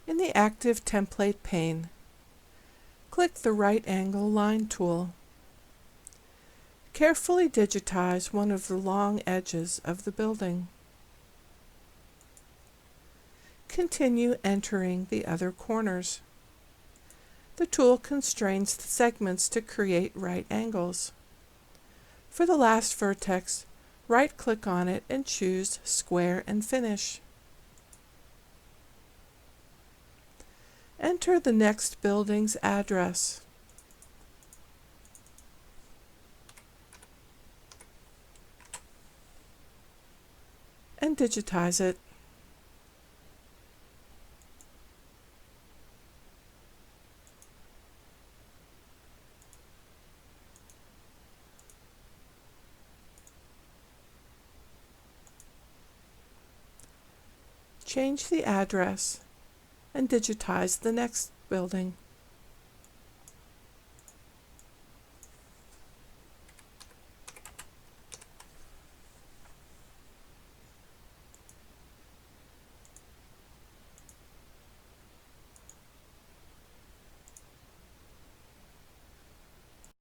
In the Active Template pane, click the Right Angle Line tool. Carefully digitize one of the long edges of the building. Continue entering the other corners. The tool constrains the segments to create right angles. For the last vertex, right-click on it and choose Square and Finish. Enter the next building's address. And digitize it. Change the address and digitize the next building.